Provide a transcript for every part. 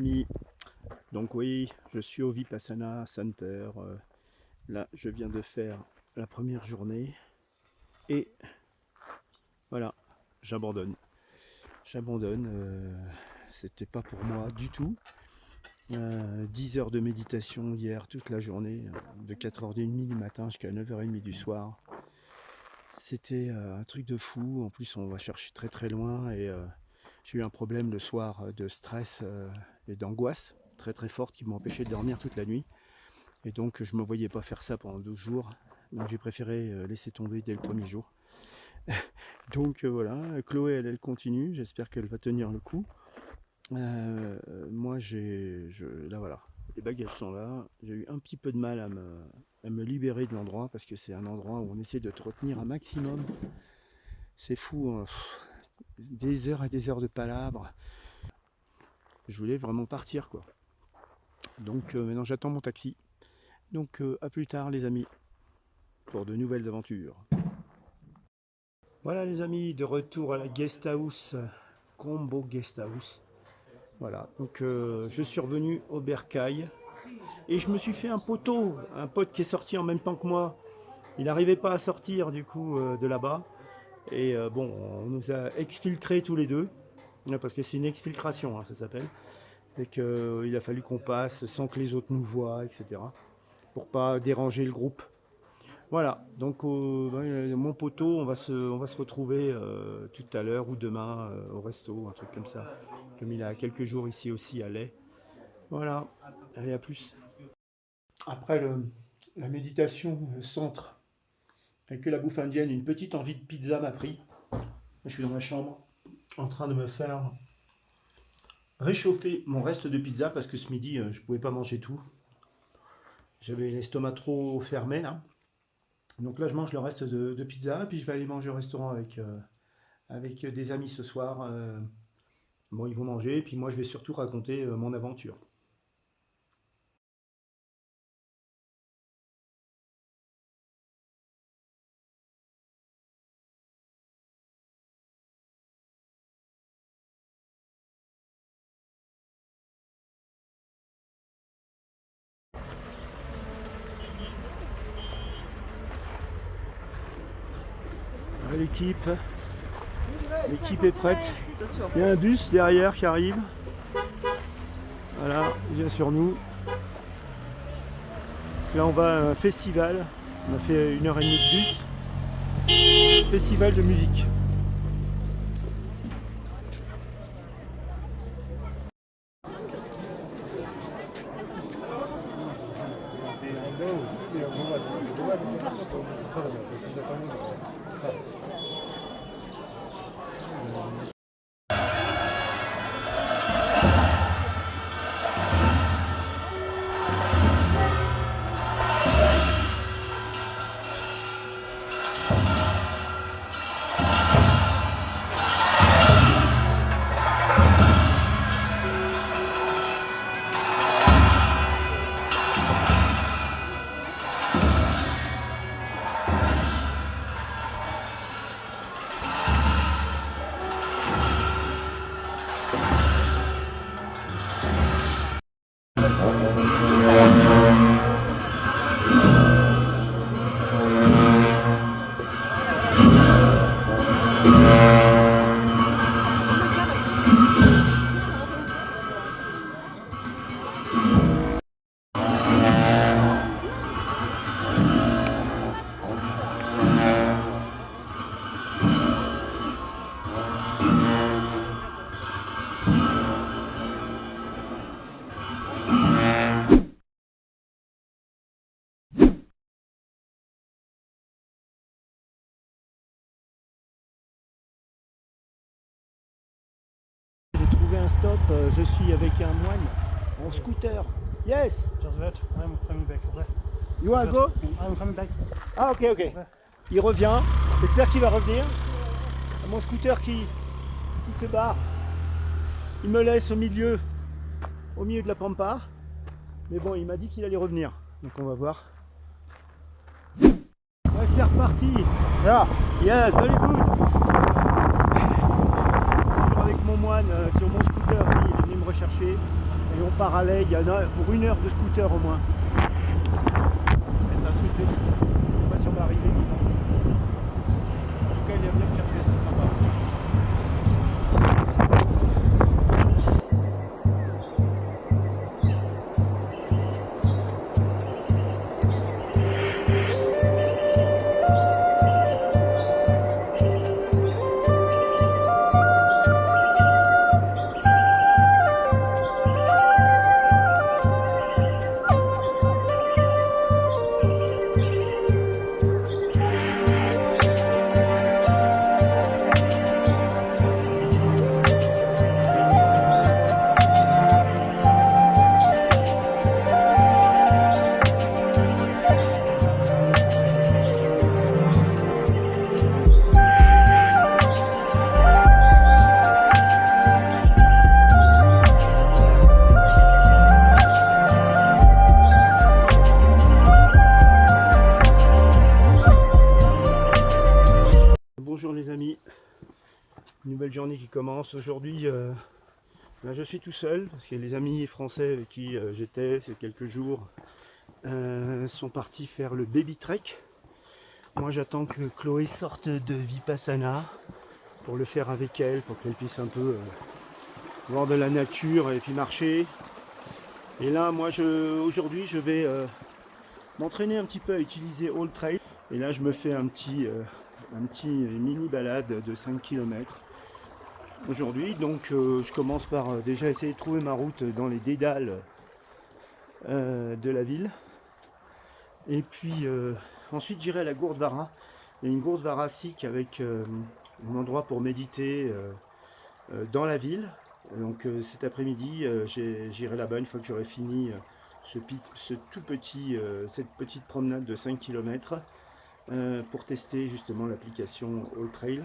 amis. Donc oui, je suis au Vipassana Center. Là, je viens de faire la première journée. Et voilà, j'abandonne. C'était pas pour moi du tout. 10 heures de méditation hier, toute la journée, de 4h30 du matin jusqu'à 9h30 du soir. C'était un truc de fou. En plus, on va chercher très très loin et j'ai eu un problème le soir de stress et d'angoisse très très forte qui m'empêchait de dormir toute la nuit. Et donc, je ne me voyais pas faire ça pendant 12 jours. Donc, j'ai préféré laisser tomber dès le premier jour. Donc, voilà, Chloé, elle continue. J'espère qu'elle va tenir le coup. Moi, là, voilà, les bagages sont là. J'ai eu un petit peu de mal à me libérer de l'endroit parce que c'est un endroit où on essaie de te retenir un maximum. C'est fou, hein. Des heures et des heures de palabres. Je voulais vraiment partir, quoi. Donc, maintenant, j'attends mon taxi. Donc, à plus tard, les amis, pour de nouvelles aventures. Voilà, les amis, de retour à la guest house, Combo Guest House. Voilà, donc je suis revenu au Bercail et je me suis fait un poteau, un pote qui est sorti en même temps que moi. Il n'arrivait pas à sortir du coup de là-bas. Et bon, on nous a exfiltrés tous les deux, parce que c'est une exfiltration, hein, ça s'appelle. Et qu'il a fallu qu'on passe sans que les autres nous voient, etc. Pour pas déranger le groupe. Voilà, donc mon poteau, on va se retrouver tout à l'heure ou demain au resto, un truc comme ça. Comme il a quelques jours ici aussi à Lay. Voilà, allez, à plus. Après la méditation, le centre, avec la bouffe indienne, une petite envie de pizza m'a pris. Je suis dans ma chambre, en train de me faire réchauffer mon reste de pizza, parce que ce midi, je ne pouvais pas manger tout. J'avais l'estomac trop fermé, là. Donc là, je mange le reste de pizza, puis je vais aller manger au restaurant avec des amis ce soir. Bon, ils vont manger, et puis moi, je vais surtout raconter mon aventure. L'équipe est prête. Il y a un bus derrière qui arrive. Voilà, il vient sur nous. Là, on va à un festival. On a fait 1h30 de bus. Festival de musique. Un stop, je suis avec un moine en scooter. Yes. Just wait, I'm coming back. Okay. You wanna go? I'm coming back. Ah ok. Il revient. J'espère qu'il va revenir. Mon scooter qui se barre. Il me laisse au milieu de la pampa. Mais bon, il m'a dit qu'il allait revenir. Donc on va voir. Ouais, c'est reparti. Yeah. Yes, very good. Avec mon moine sur mon scooter, il est venu me rechercher. Et en parallèle, il y en a pour 1 heure de scooter au moins. C'est un truc de fou. Je sais pas si on va arriver. En tout cas, il y a bien de chercher, c'est sympa. Bonjour les amis, nouvelle journée qui commence. Aujourd'hui, je suis tout seul parce que les amis français avec qui j'étais ces quelques jours sont partis faire le baby trek. Moi j'attends que Chloé sorte de Vipassana pour le faire avec elle, pour qu'elle puisse un peu voir de la nature et puis marcher. Et là moi aujourd'hui je vais m'entraîner un petit peu à utiliser All Trail. Et là je me fais un petit mini balade de 5 km aujourd'hui. Donc je commence par déjà essayer de trouver ma route dans les dédales de la ville. Et puis ensuite j'irai à la Gurdwara. Il y a une Gurdwara sikh avec un endroit pour méditer dans la ville. Donc cet après-midi j'irai là-bas une fois que j'aurai fini cette petite promenade de 5 km. Pour tester justement l'application All Trail.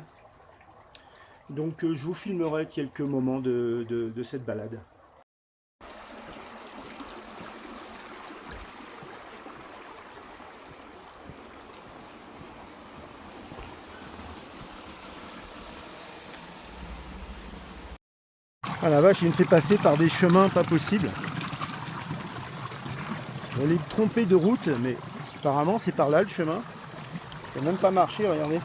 Donc je vous filmerai quelques moments de cette balade. Ah la vache, il me fait passer par des chemins pas possibles. J'allais me tromper de route, mais apparemment c'est par là le chemin. Je peux même pas marcher, regardez.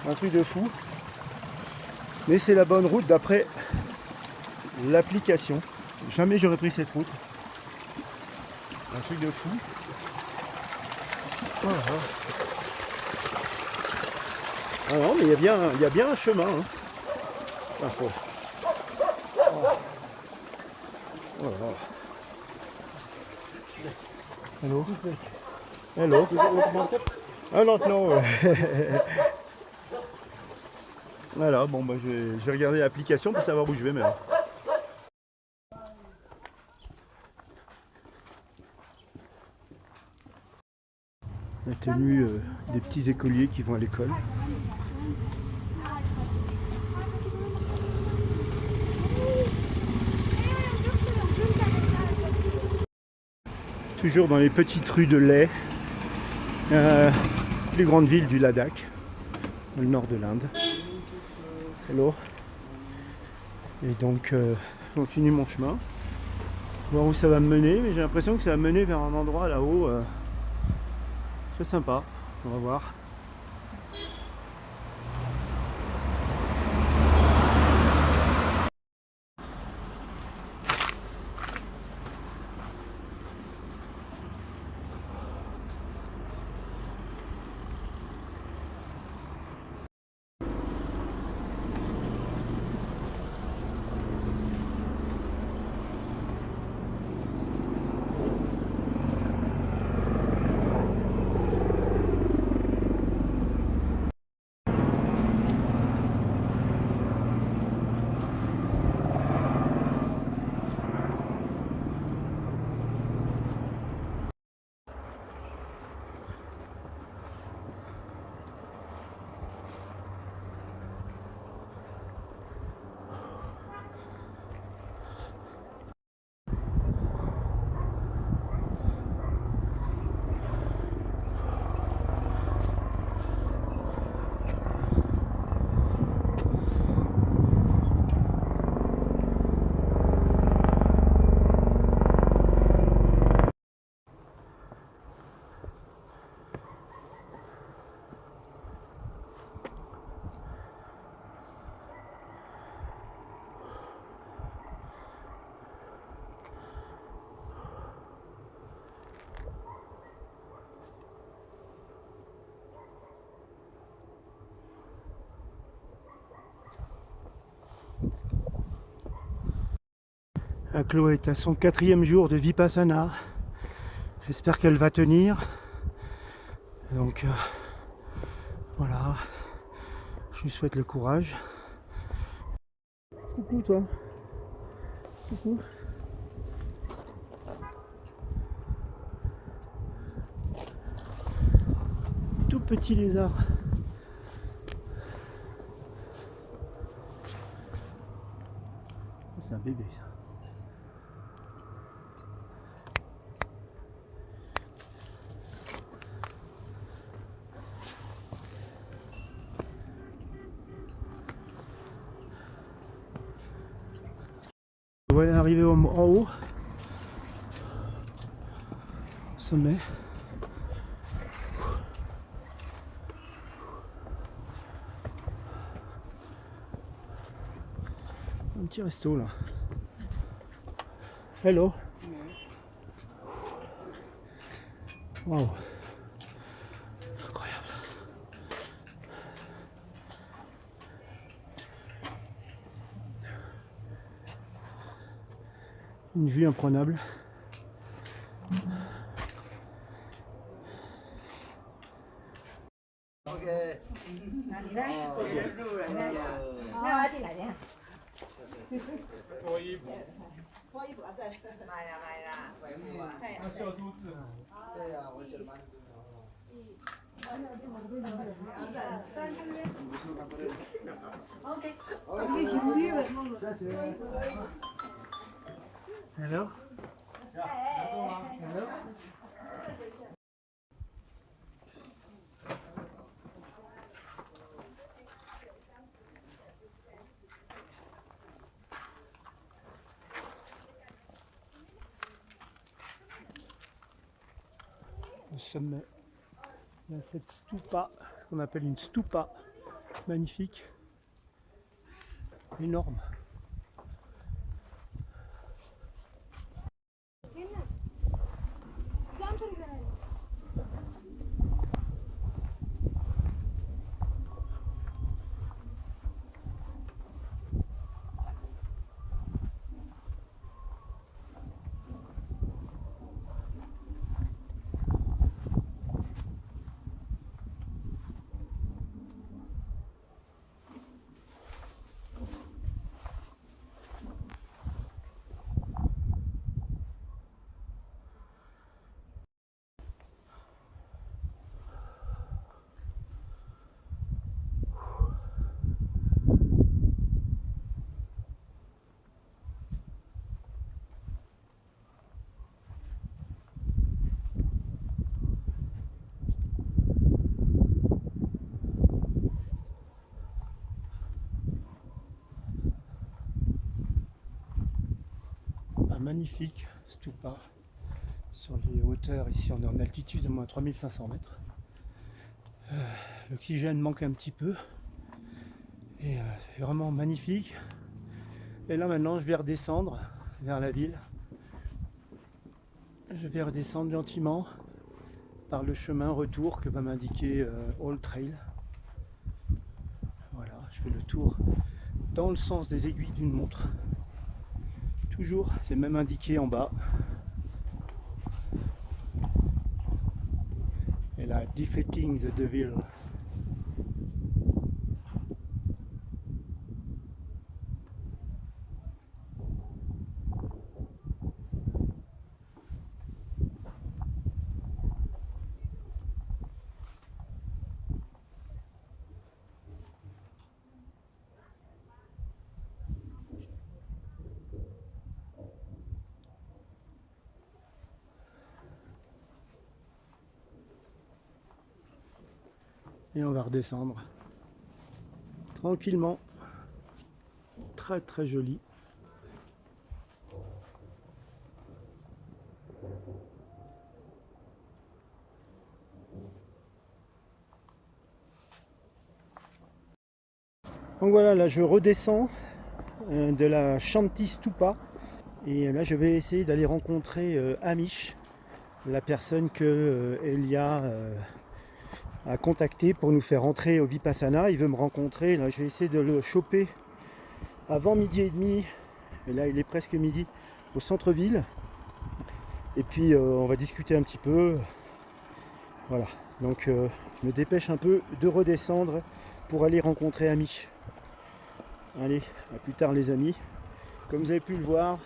Un truc de fou. Mais c'est la bonne route d'après l'application. Jamais j'aurais pris cette route. Un truc de fou. Oh là là. Ah non, mais il y a bien un chemin. Hein. Ah, faut. Oh. Oh là là. Hello. Hello. Ah non, non. Voilà, bon bah je vais regarder l'application pour savoir où je vais maintenant. La tenue des petits écoliers qui vont à l'école. Toujours dans les petites rues de lait. Plus grande ville du Ladakh, dans le nord de l'Inde. Hello. Et donc, je continue mon chemin. Voir où ça va me mener, mais j'ai l'impression que ça va me mener vers un endroit là-haut très sympa. On va voir. Chloé est à son 4e jour de Vipassana. J'espère qu'elle va tenir. Donc voilà, je lui souhaite le courage. Coucou toi. Coucou. Tout petit lézard. C'est un bébé. On va arriver en haut, au sommet. Un petit resto là. Hello. Wow. Incroyable. Une vue imprenable. Hello. Hello. Au sommet, il y a cette stupa, qu'on appelle une stupa, magnifique, énorme. Un magnifique stupa sur les hauteurs. Ici on est en altitude de moins 3500 mètres. L'oxygène manque un petit peu et c'est vraiment magnifique. Et là maintenant je vais redescendre vers la ville. Je vais redescendre gentiment par le chemin retour que va m'indiquer All Trail. Voilà, je fais le tour dans le sens des aiguilles d'une montre. Toujours, c'est même indiqué en bas. Et là, Defeating the Devil. Et on va redescendre tranquillement. Très très joli. Donc voilà, là je redescends de la Shanti Stupa et là je vais essayer d'aller rencontrer Amish, la personne que Elia a contacté pour nous faire entrer au Vipassana. Il veut me rencontrer, là je vais essayer de le choper avant 12h30, et là il est presque midi, au centre-ville. Et puis on va discuter un petit peu. Voilà, donc je me dépêche un peu de redescendre pour aller rencontrer Amish. Allez, à plus tard les amis. Comme vous avez pu le voir,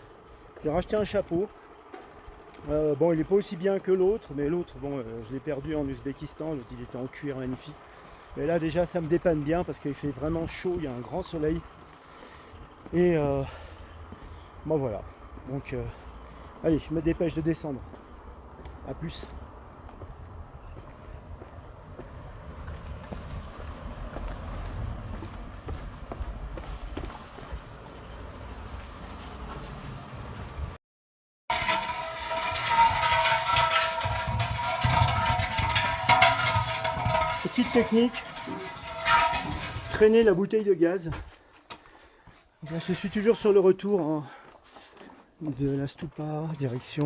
j'ai racheté un chapeau. Bon, il n'est pas aussi bien que l'autre, mais l'autre, bon, je l'ai perdu en Ouzbékistan, l'autre il était en cuir magnifique. Mais là déjà ça me dépanne bien parce qu'il fait vraiment chaud, il y a un grand soleil. Et bon voilà, donc allez, je me dépêche de descendre. A plus. Petite technique, traîner la bouteille de gaz. Donc là, je suis toujours sur le retour hein, de la Stupa, direction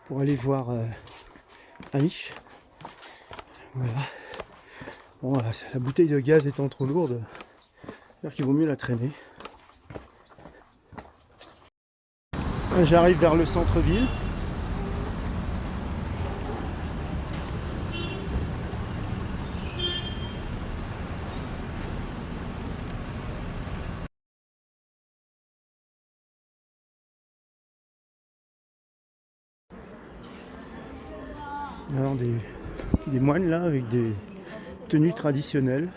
pour aller voir Amish. Voilà. Bon, la bouteille de gaz étant trop lourde, c'est-à-dire qu'il vaut mieux la traîner. J'arrive vers le centre-ville. Alors des moines là avec des tenues traditionnelles.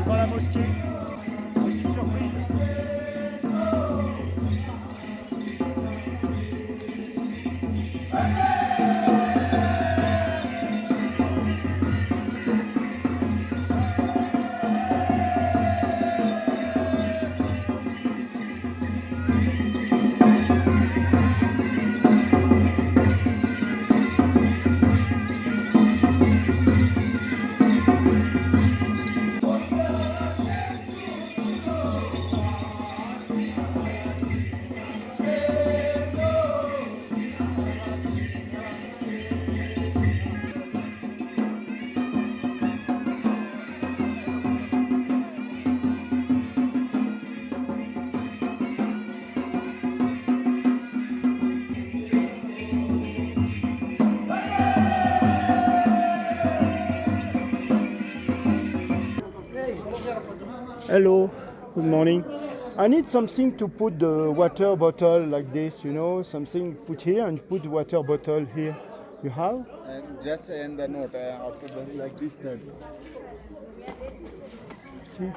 Dans la mosquée, petite surprise. Hello, good morning. I need something to put the water bottle like this, you know, something put here and put the water bottle here. You have? And just in the note after that, like this note. See?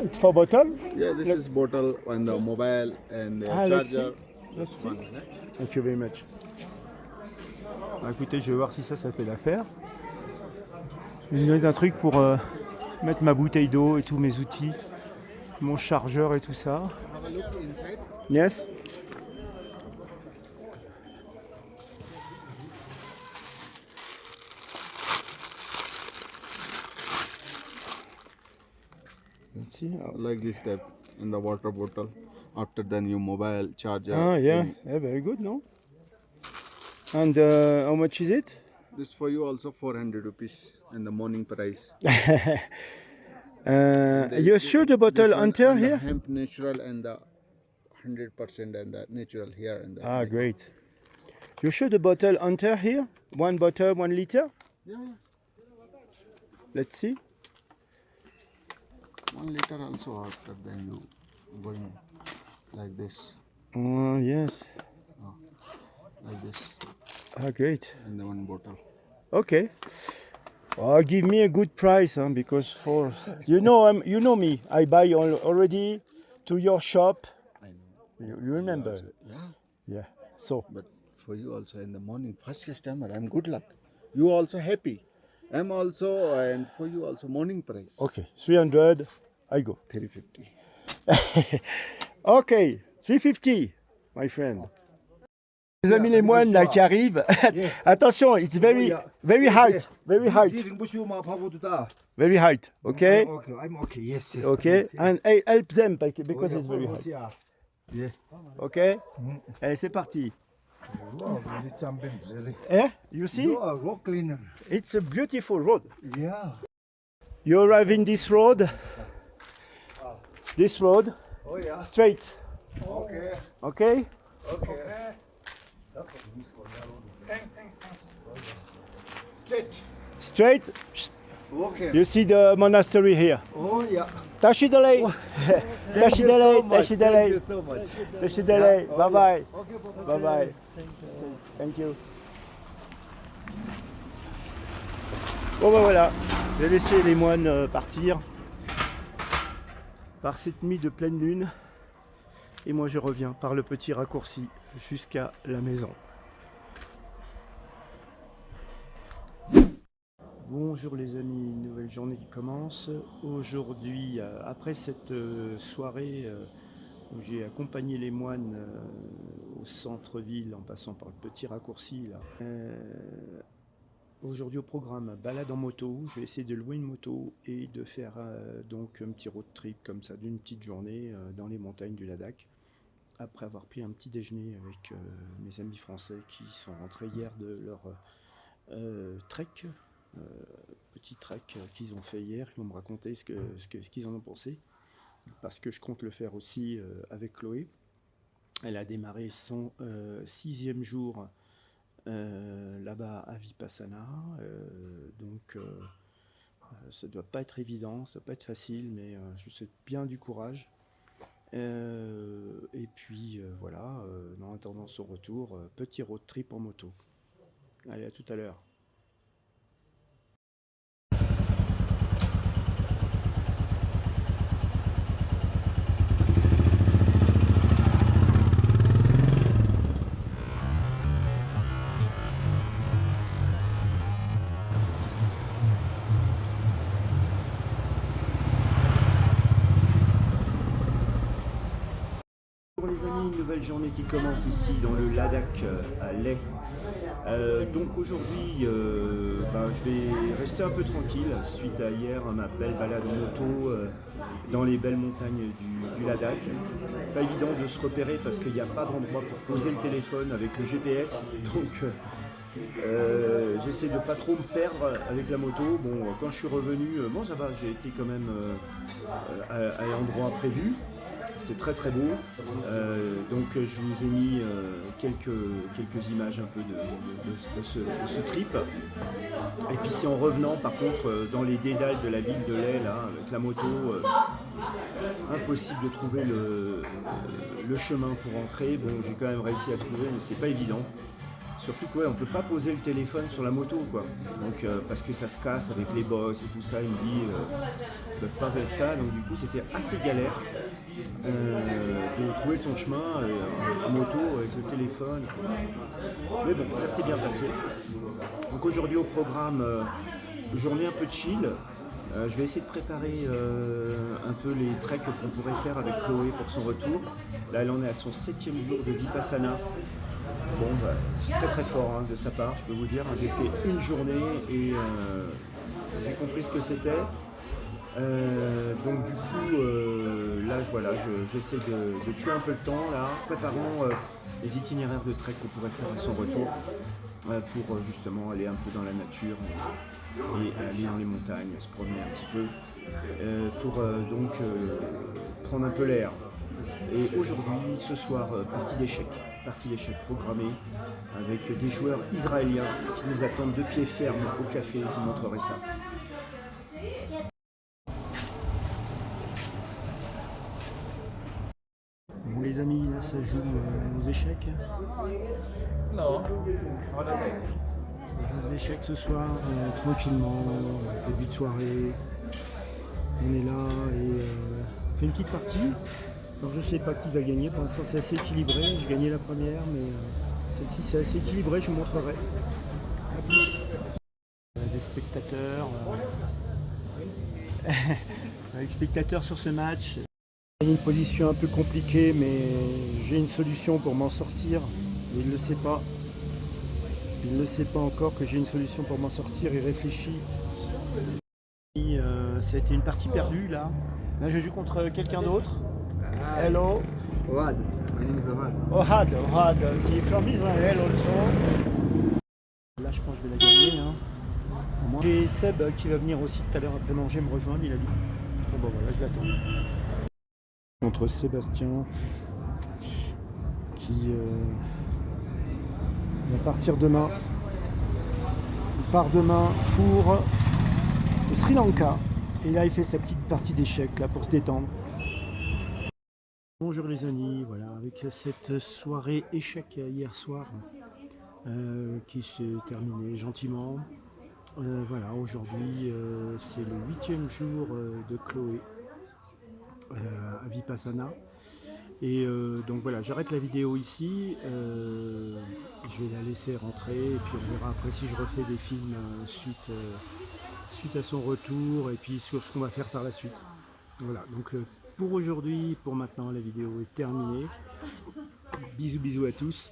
It's for bottle? Yeah, this is bottle and the mobile and the Let's charger. see. Let's see. One minute. Thank you very much. Bah, écoutez, je vais voir si ça fait l'affaire. Je vais vous donner un truc pour mettre ma bouteille d'eau et tous mes outils, mon chargeur et tout ça. Have a look inside. Yes? Let's see. Like this step in the water bottle. After then your mobile charger. Ah, yeah. and Yeah, very good, no? And how much is it? This for you also 400 rupees in the morning price. You're sure the bottle This one enter and the here? hemp natural and the 100% and the natural here and the Ah, great. You sure the bottle enter here? One bottle, 1 liter? Yeah, Let's see. 1 liter also after then you going like this, Yes. like this, Ah, great. in the one bottle. Okay. Give me a good price, because for you know me. I buy already to your shop. I know. You remember? Yeah, Yeah. So but for you also in the morning, first customer, I'm good luck. You also happy. I'm also, and for you also morning price. okay, 300. I go. 350. Okay, 350, my friend. Les amis les moines là qui arrivent. Attention, it's very height, very height, very height. Okay, Okay, I'm okay. Yes, yes. okay, and help them because it's very high. Yeah. Yeah. Okay, allez c'est parti. You are really champion, really. Eh? You see, You are rock cleaner. it's a beautiful road. Yeah. You arrive in this road. This road, Oh yeah. straight. Okay. Okay. Okay. Thanks. Straight. Straight. Okay. You see the monastery here. Oh yeah. Tashidale. Thank you so much. Thank Tashidale. you so much. Tashidale. Yeah. Bye bye. Okay, Bye bye. Thank you. Bon ben voilà, j'ai laissé les moines partir par cette nuit de pleine lune et moi je reviens par le petit raccourci jusqu'à la maison. Bonjour les amis, une nouvelle journée qui commence. Aujourd'hui, après cette soirée où j'ai accompagné les moines au centre-ville en passant par le petit raccourci là. Aujourd'hui au programme, balade en moto. Je vais essayer de louer une moto et de faire donc un petit road trip comme ça d'une petite journée dans les montagnes du Ladakh. Après avoir pris un petit déjeuner avec mes amis français qui sont rentrés hier de leur trek. Petit trek qu'ils ont fait hier, ils vont me raconter ce qu'ils en ont pensé, parce que je compte le faire aussi avec Chloé. Elle a démarré son 6e jour là-bas à Vipassana, donc ça doit pas être évident, ça doit pas être facile, mais je lui souhaite bien du courage. Et puis voilà, en attendant son retour, petit road trip en moto. Allez, à tout à l'heure. Bonjour les amis, une nouvelle journée qui commence ici dans le Ladakh à Leh. Donc aujourd'hui, je vais rester un peu tranquille suite à hier ma belle balade en moto dans les belles montagnes du Ladakh. Pas évident de se repérer parce qu'il n'y a pas d'endroit pour poser le téléphone avec le GPS. Donc j'essaie de pas trop me perdre avec la moto. Bon, quand je suis revenu, bon ça va, j'ai été quand même à l'endroit prévu. C'est très très beau, donc je vous ai mis quelques images un peu de ce trip. Et puis c'est en revenant par contre dans les dédales de la ville de Leh là, avec la moto, impossible de trouver le chemin pour entrer. Bon, j'ai quand même réussi à trouver, mais c'est pas évident. Surtout qu'on ne peut pas poser le téléphone sur la moto, quoi. Donc, parce que ça se casse avec les bosses et tout ça, il me dit ils ne peuvent pas faire ça. Donc du coup c'était assez galère de trouver son chemin en moto avec le téléphone. Mais bon, ça s'est bien passé. Donc aujourd'hui au programme, journée un peu chill. Je vais essayer de préparer un peu les treks qu'on pourrait faire avec Chloé pour son retour. Là elle en est à son 7e jour de Vipassana. Bon, c'est très très fort de sa part, je peux vous dire. J'ai fait une journée et j'ai compris ce que c'était. Donc du coup, là voilà, j'essaie de tuer un peu le temps, là, préparant les itinéraires de trek qu'on pourrait faire à son retour pour justement aller un peu dans la nature et aller dans les montagnes, se promener un petit peu pour donc prendre un peu l'air. Et aujourd'hui, ce soir, partie d'échecs programmée avec des joueurs israéliens qui nous attendent de pied ferme au café, je vous montrerai ça. ça joue aux échecs. No. Ça joue aux échecs ce soir, tranquillement, début de soirée. On est là et on fait une petite partie. Alors je sais pas qui va gagner, pour l'instant c'est assez équilibré. J'ai gagné la première, mais celle-ci c'est assez équilibré, je vous montrerai. À plus. Des spectateurs. Avec spectateurs sur ce match. J'ai une position un peu compliquée, mais j'ai une solution pour m'en sortir. Il ne le sait pas. Il ne sait pas encore que j'ai une solution pour m'en sortir. Il réfléchit. Et, ça a été une partie perdue là. Là je joue contre quelqu'un d'autre. Hello. Ohad, my name is Ohad. Ohad. C'est from Israel also. Là je pense que je vais la gagner. Hein. J'ai Seb qui va venir aussi tout à l'heure après manger me rejoindre. Il a dit. Bon voilà, je l'attends. Contre Sébastien qui va partir demain. Il part demain pour le Sri Lanka. Et là il fait sa petite partie d'échecs là pour se détendre. Bonjour les amis, voilà, avec cette soirée échec hier soir qui s'est terminée gentiment. Voilà, aujourd'hui c'est le 8e jour de Chloé à Vipassana. Et donc voilà, j'arrête la vidéo ici. Je vais la laisser rentrer et puis on verra après si je refais des films suite à son retour et puis sur ce qu'on va faire par la suite. Voilà, donc pour aujourd'hui, pour maintenant, la vidéo est terminée. Bisous à tous.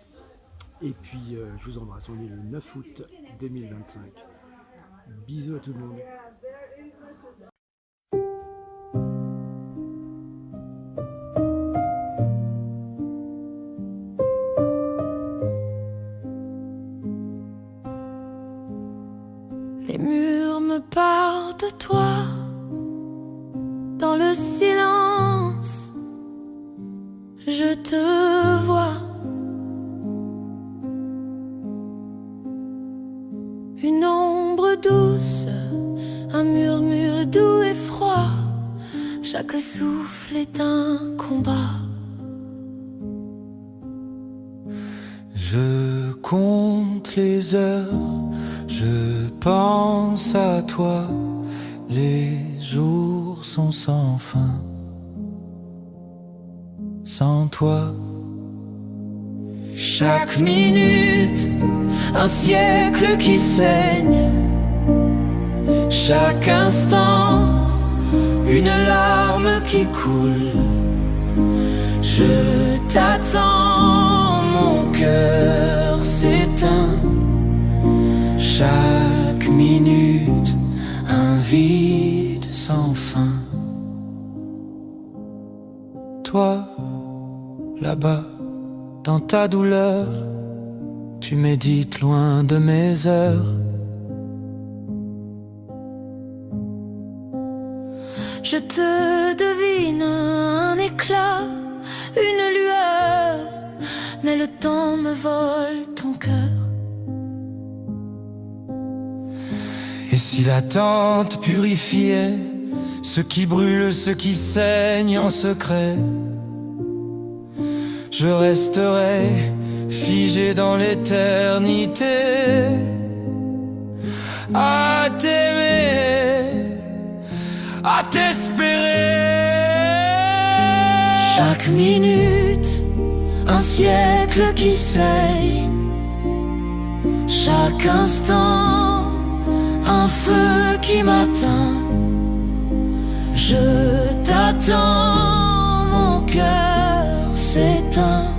Et puis je vous embrasse, on est le 9 août 2025. Bisous à tout le monde. Les murs me parlent de toi. Dans le silence, je te vois. Une ombre douce, un murmure doux et froid. Chaque souffle est un combat. Je compte les heures, je pense à toi. Les jours sont sans fin. Sans toi, chaque minute, un siècle qui saigne. Chaque instant, une larme qui coule. Je t'attends, mon cœur s'éteint. Chaque minute, un vide sans fin. Toi, là-bas, dans ta douleur, tu médites loin de mes heures. Je te devine un éclat, une lueur, mais le temps me vole ton cœur. Et si l'attente purifiait ce qui brûle, ce qui saigne en secret, je resterai figé dans l'éternité, à t'aimer, à t'espérer. Chaque minute, un siècle qui saigne. Chaque instant, un feu qui m'atteint. Je t'attends, mon cœur s'éteint.